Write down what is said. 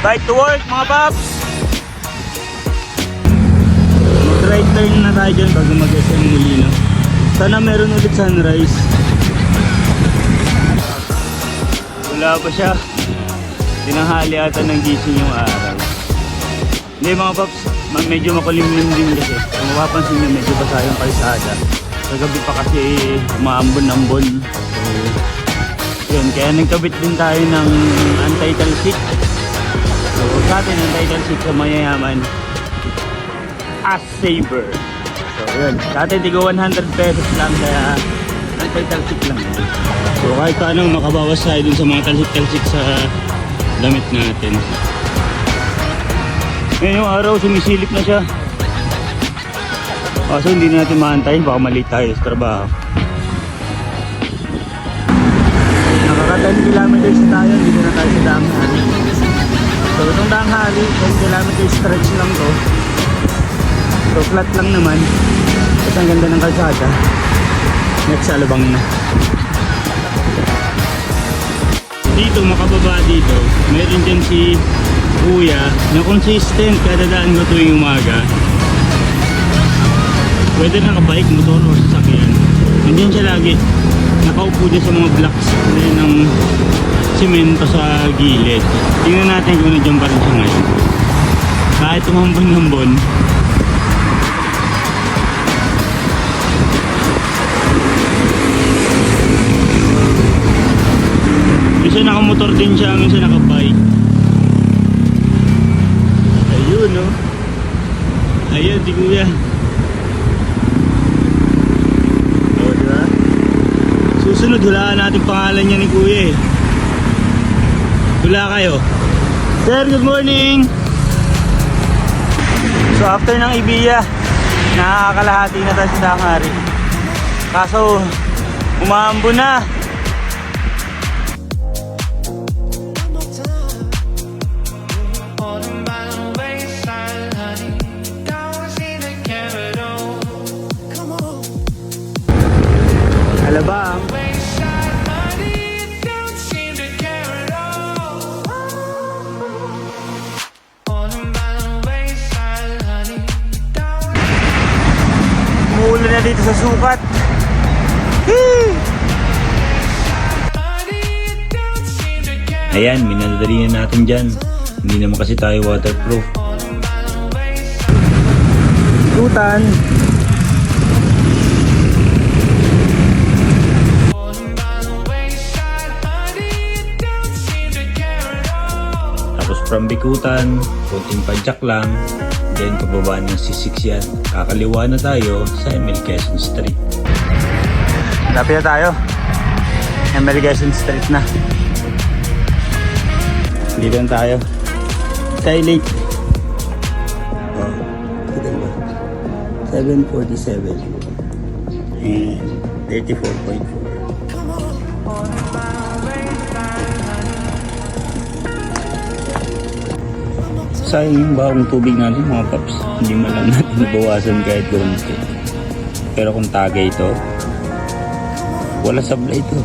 Bike to work mga paps! Mag-right turn na tayo dyan bago mag-SM muli, no? Sana meron ulit sunrise. Wala pa siya. Tinanghali ata ng gising yung araw. Hindi mga paps, medyo makulimlim din kasi. Kung mapapansin nyo, medyo basa yung kalsada. Kagabi pa kasi umaambon-ambon. So, yun, kaya nagkabit din tayo ng anti-talsik. So, sa atin, anti-talsik sa mayayaman, as saver. So, yun. Sa atin, tigo 100 pesos lang, kaya anti-talsik lang. So, kahit paano, makabawas tayo dun sa mga talsik-talsik sa damit natin. Ngayon yung araw, sumisilip na siya. Kaso hindi natin maantayin, baka mali tayo sa trabaho. Nakaka 10 kilometers na tayo, dito na tayo sa Danghali. So itong Danghali, 10 kilometers stretch lang to. So flat lang naman. At ang ganda ng kalsada. Next alabang na. Dito, makababa dito, meron dyan si Kuya na consistent kada daan ko tuwing umaga. Pwede nakabike, motor o sasakyan. Nandiyan siya lagi. Nakaupo din sa mga blocks ng simento sa gilid. Tingnan natin kung nandiyan pa rin siya ngayon. Kahit umambon-ambon. Minsan nakamotor din siya, minsan nakabike. Ayun, no? Ayun, di Kuya. Susunod, hulaan natin pangalan niya ni Kuya eh. Hula kayo. Sir, good morning! So after ng Ibiya, nakakalahati na tayo sa Danghali. Kaso, umaambon na. Alabang. Umuulan na dito sa sukat. Ayan, minadali na natin dyan. Hindi naman kasi tayo waterproof. Tutan. From Bikutan, konting padyak lang, then pababa ng C6 yan. Kakaliwa na tayo sa Emil Quezon Street. Lapit na tayo. Emil Quezon Street na. Dito na tayo. Tayo late. Oh, kita ba? 7:47 and 34.4. Sayang yung bagong tubig natin mga paps. Hindi man lang natin nabawasan kahit gawin. Pero kung tagay ito, wala sablay ito.